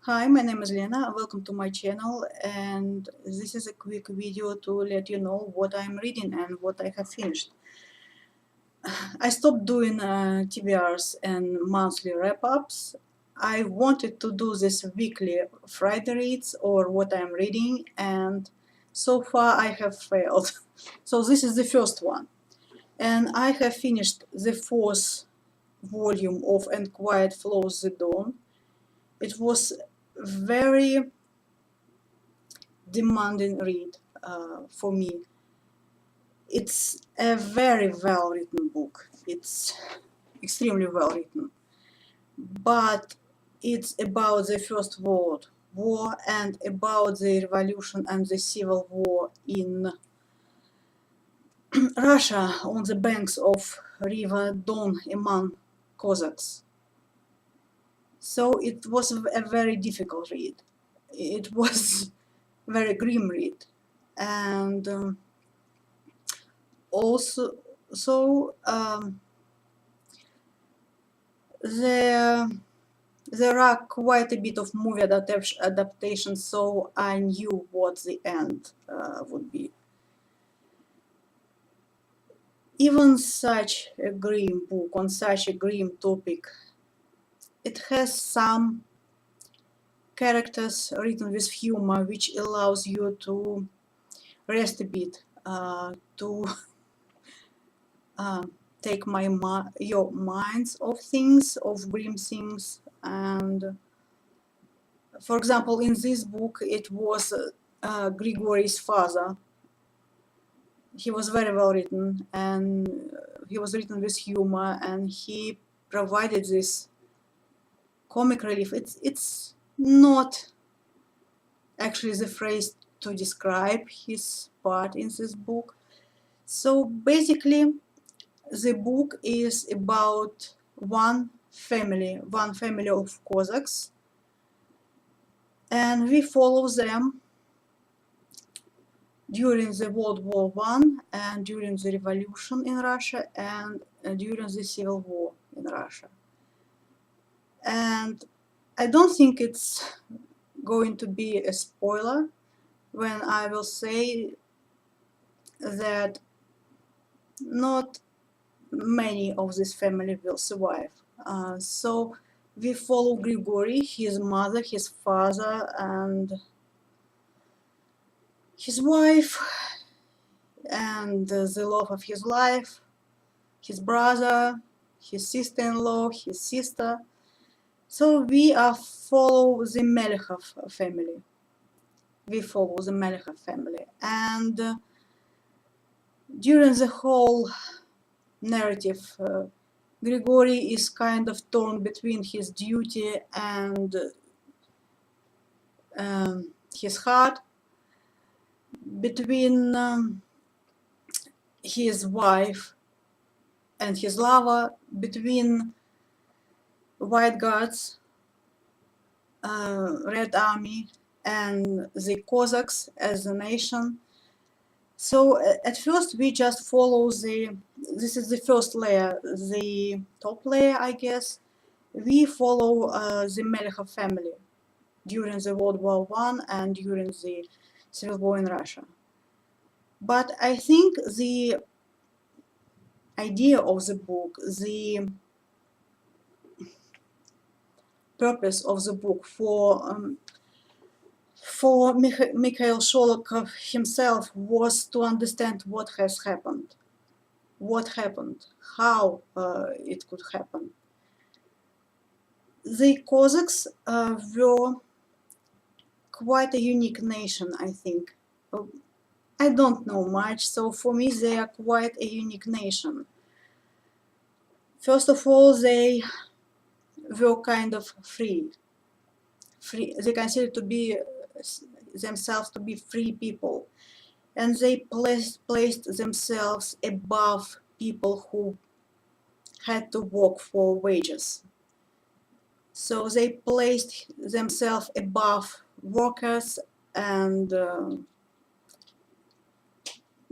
Hi, my name is Lena. Welcome to my channel, and this is a quick video to let you know what I'm reading and what I have finished. I stopped doing TBRs and monthly wrap-ups. I wanted to do this weekly Friday reads or what I'm reading, and so far I have failed. So this is the first one, and I have finished the fourth volume of And Quiet Flows the Dawn. It was very demanding read for me. It's a very well written book. It's extremely well written, but it's about the First World War and about the revolution and the civil war in Russia on the banks of River Don among Cossacks. So it was a very difficult read. It was very grim read, and also there are quite a bit of movie adaptations, so I knew what the end would be. Even such a grim book on such a grim topic, it has some characters written with humor, which allows you to rest a bit, to take your minds off things, of grim things. And for example, in this book, it was Grigory's father. He was very well written, and he was written with humor, and he provided this comic relief. It's not actually the phrase to describe his part in this book. So basically, the book is about one family of Cossacks, and we follow them during the World War I and during the revolution in Russia and during the civil war in Russia. And I don't think it's going to be a spoiler when I will say that not many of this family will survive. So we follow Grigory, his mother, his father, and his wife, and the love of his life, his brother, his sister-in-law, his sister. So we follow the Melechov family. And during the whole narrative, Grigory is kind of torn between his duty and his heart, between his wife and his lover, between White Guards, Red Army, and the Cossacks as a nation. So at first we just follow this is the first layer, the top layer, I guess. We follow the Melechov family during the World War I and during the Civil War in Russia. But I think the idea of the book, the purpose of the book for Mikhail Sholokhov himself was to understand what has happened, how it could happen. The Cossacks were quite a unique nation, I think. I don't know much, so for me they are quite a unique nation. First of all, they were kind of free. They considered themselves to be free people, and they placed themselves above people who had to work for wages. So they placed themselves above workers and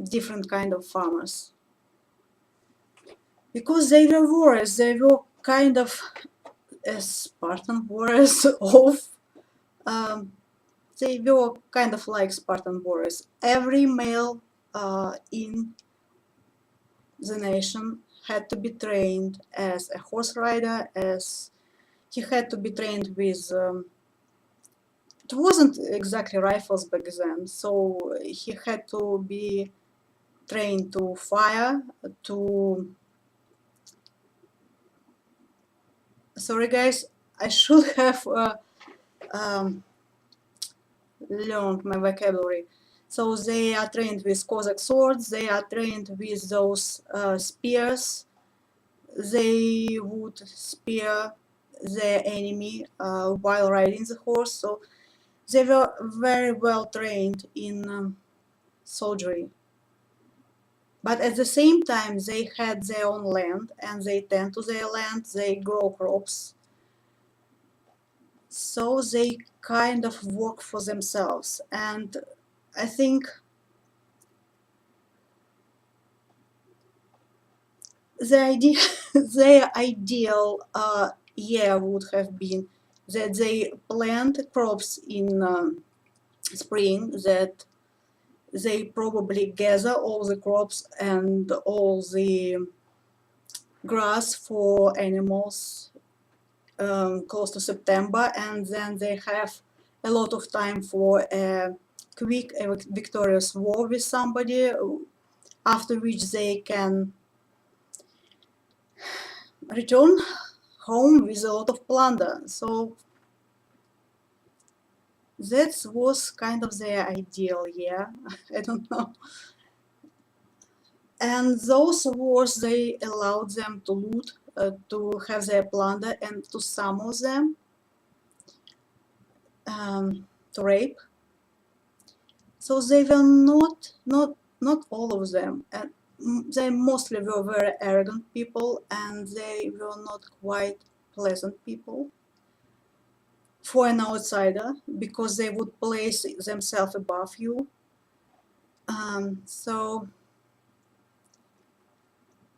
different kind of farmers. Because they were warriors, they were kind of Spartan warriors of They were kind of like Spartan warriors. Every male in the nation had to be trained as a horse rider, as he had to be trained with it wasn't exactly rifles back then, so he had to be trained to fire, to... Sorry guys, I should have learned my vocabulary. So they are trained with Cossack swords, they are trained with those spears. They would spear their enemy while riding the horse, so they were very well trained in soldiery. But at the same time, they had their own land and they tend to their land, they grow crops. So they kind of work for themselves. And I think their ideal year would have been that they plant crops in spring, that they probably gather all the crops and all the grass for animals close to September, and then they have a lot of time for a quick victorious war with somebody, after which they can return home with a lot of plunder. So that was kind of their ideal year. I don't know. And those wars, they allowed them to loot, to have their plunder, and to some of them to rape. So they were not all of them, and they mostly were very arrogant people, and they were not quite pleasant people for an outsider, because they would place themselves above you.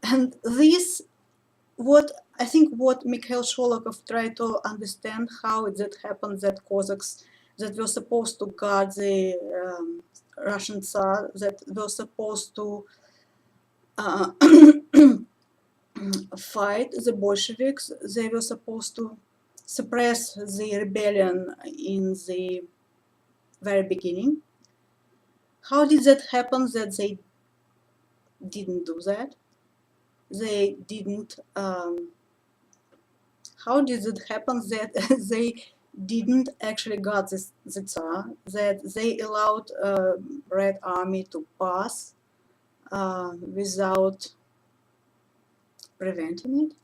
And this, what I think, what Mikhail Sholokhov tried to understand, how it happened that Cossacks that were supposed to guard the Russian Tsar, that were supposed to fight the Bolsheviks, they were supposed to suppress the rebellion in the very beginning. How did that happen that they didn't do that? They didn't. How did it happen that they didn't actually got the Tsar, that they allowed Red Army to pass without preventing it?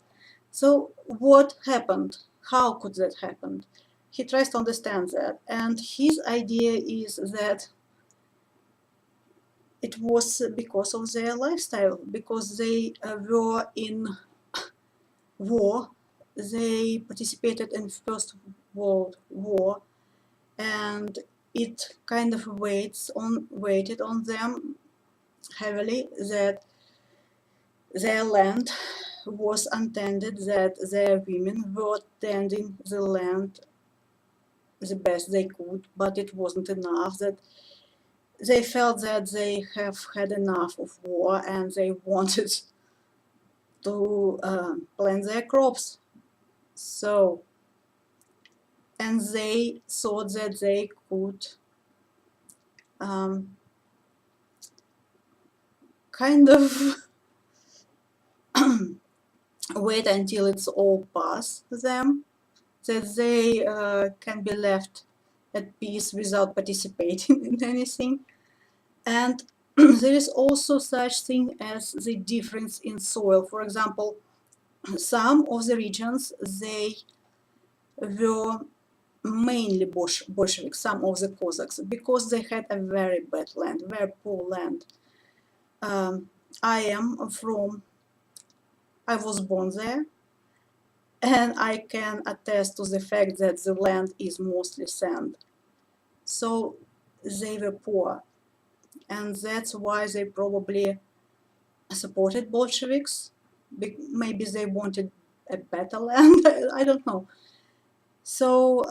So what happened? How could that happen? He tries to understand that, and his idea is that it was because of their lifestyle, because they were in war, they participated in First World War, and it kind of weighted on them heavily that their land was untended, that their women were tending the land the best they could, but it wasn't enough, that they felt that they have had enough of war and they wanted to plant their crops. So, and they thought that they could kind of wait until it's all past them, that they can be left at peace without participating in anything. And there is also such thing as the difference in soil. For example, some of the regions, they were mainly Bolsheviks, some of the Cossacks, because they had a very bad land, very poor land. I was born there, and I can attest to the fact that the land is mostly sand. So they were poor, and that's why they probably supported Bolsheviks. Maybe they wanted a better land, I don't know. So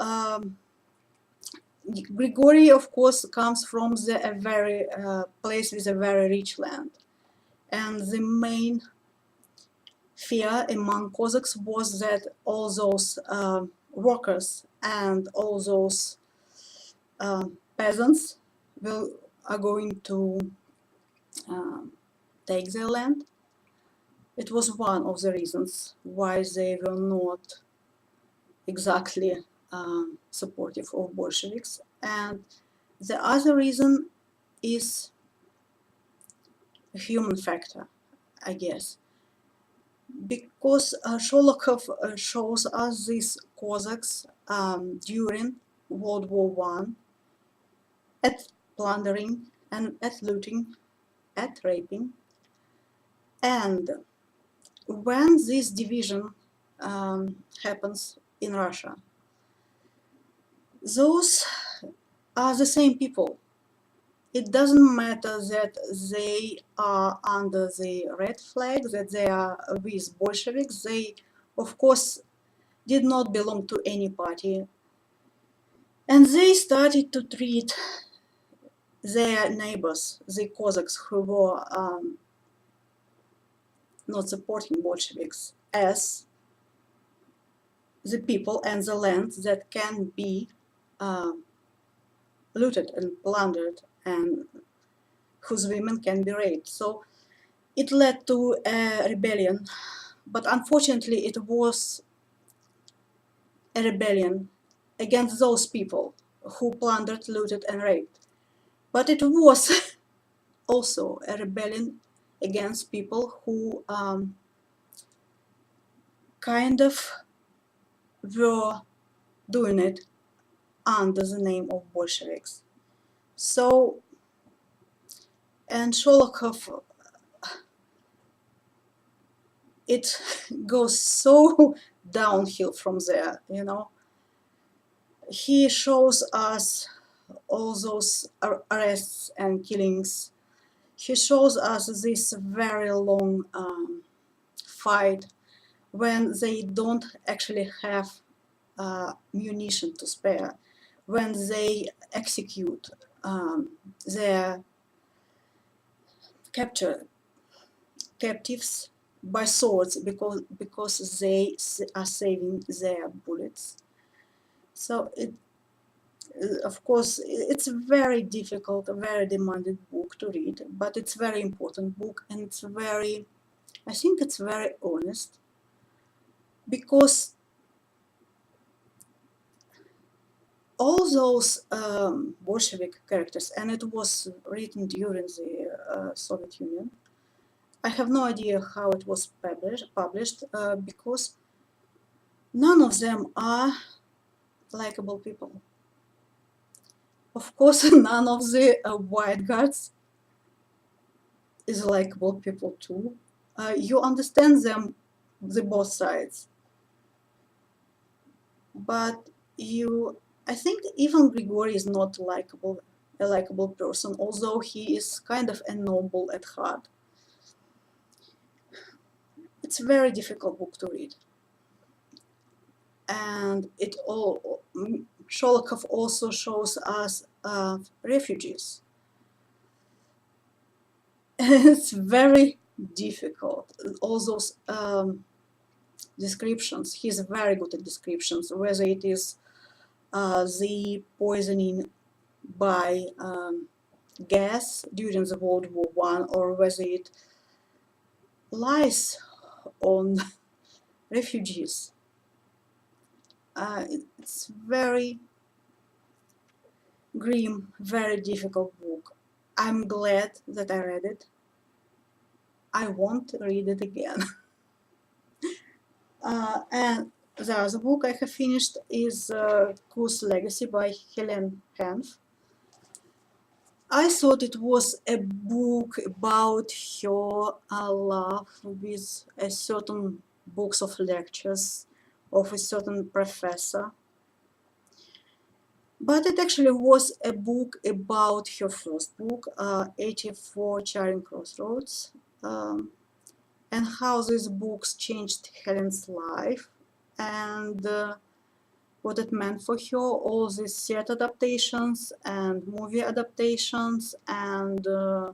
Grigory, of course, comes from a very place with a very rich land, and the main fear among Cossacks was that all those workers and all those peasants are going to take their land. It was one of the reasons why they were not exactly supportive of Bolsheviks. And the other reason is a human factor, I guess. Because Sholokhov shows us these Cossacks during World War One at plundering and at looting, at raping. And when this division happens in Russia, those are the same people. It doesn't matter that they are under the red flag, that they are with Bolsheviks. They, of course, did not belong to any party. And they started to treat their neighbors, the Cossacks who were not supporting Bolsheviks, as the people and the land that can be looted and plundered and whose women can be raped. So it led to a rebellion, but unfortunately it was a rebellion against those people who plundered, looted and raped. But it was also a rebellion against people who kind of were doing it under the name of Bolsheviks. So, and Sholokhov, it goes so downhill from there, you know. He shows us all those arrests and killings. He shows us this very long fight when they don't actually have munition to spare, when they execute their captives by swords because they are saving their bullets. So of course, it's a very difficult, a very demanding book to read, but it's a very important book, and it's very, I think it's very honest, because all those Bolshevik characters, and it was written during the Soviet Union. I have no idea how it was published because none of them are likable people. Of course, none of the white guards is likable people too. You understand them, the both sides, but I think even Grigory is not a likable person, although he is kind of a noble at heart. It's a very difficult book to read, and Sholokhov also shows us refugees. It's very difficult. All those descriptions, he's very good at descriptions, whether it is the poisoning by gas during the World War One, or whether it lies on refugees. It's very grim, very difficult book. I'm glad that I read it. I want to read it again. And the other book I have finished is Ku's Legacy by Helene Hanff. I thought it was a book about her love with a certain books of lectures of a certain professor. But it actually was a book about her first book, 84 Charing Crossroads, and how these books changed Helen's life, and what it meant for her, all these theater adaptations and movie adaptations and the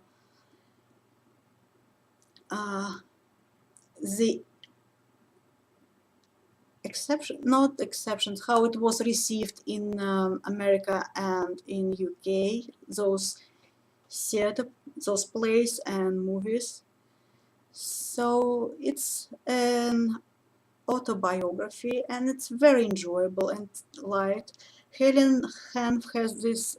not exceptions, how it was received in America and in UK, those theater, those plays and movies. So it's an autobiography and it's very enjoyable and light. Helene Hanff has this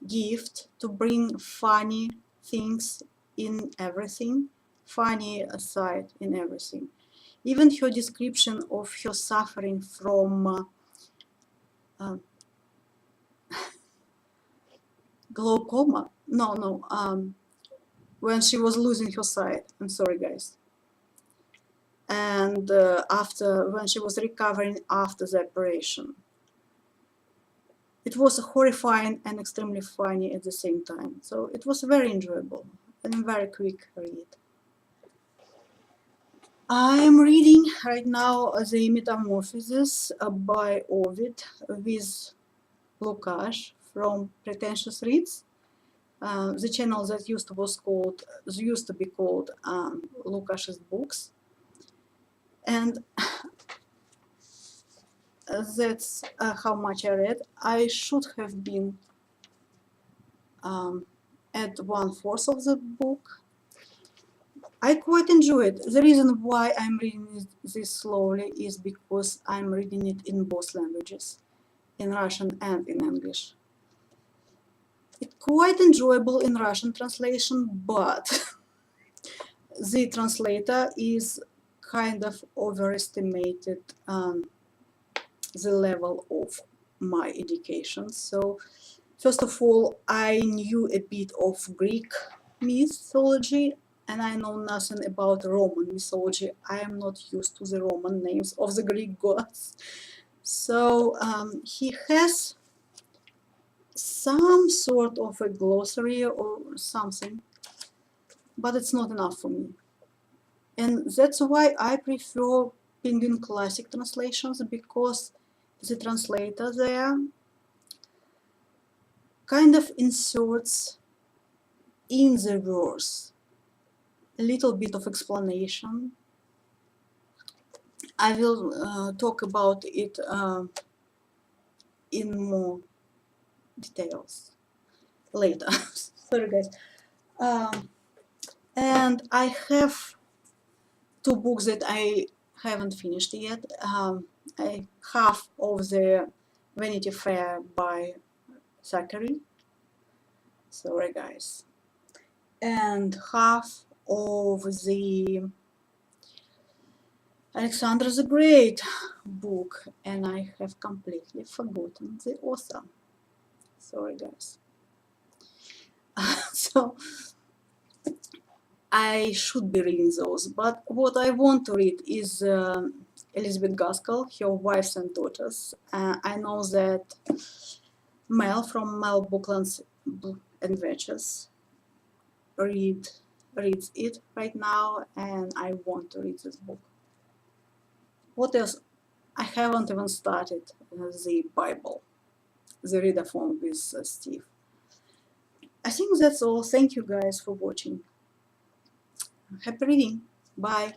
gift to bring funny things in everything, funny side in everything. Even her description of her suffering from glaucoma, when she was losing her sight, I'm sorry guys, and when she was recovering after the operation. It was horrifying and extremely funny at the same time, so it was very enjoyable and a very quick read. I'm reading right now the Metamorphoses by Ovid with Lukáš from Pretentious Reads, the channel that used to be called Lukáš's Books, and that's how much I read. I should have been at 1/4 of the book. I quite enjoy it. The reason why I'm reading this slowly is because I'm reading it in both languages, in Russian and in English. It's quite enjoyable in Russian translation, but the translator is kind of overestimated the level of my education. So first of all, I knew a bit of Greek mythology and I know nothing about Roman mythology. I am not used to the Roman names of the Greek gods. So he has some sort of a glossary or something, but it's not enough for me. And that's why I prefer Penguin Classic translations, because the translator there kind of inserts in the verse a little bit of explanation. I will talk about it in more details later. Sorry guys. And I have 2 books that I haven't finished yet. Half of the Vanity Fair by Thackeray. Sorry guys. And half of the Alexander the Great book, and I have completely forgotten the author. Sorry guys. So I should be reading those, but what I want to read is Elizabeth Gaskell, Her Wives and Daughters. I know that Mel from Bookland's Adventures reads it right now, and I want to read this book. What else? I haven't even started the Bible, the reader form with Steve. I think that's all. Thank you guys for watching. Happy reading. Bye.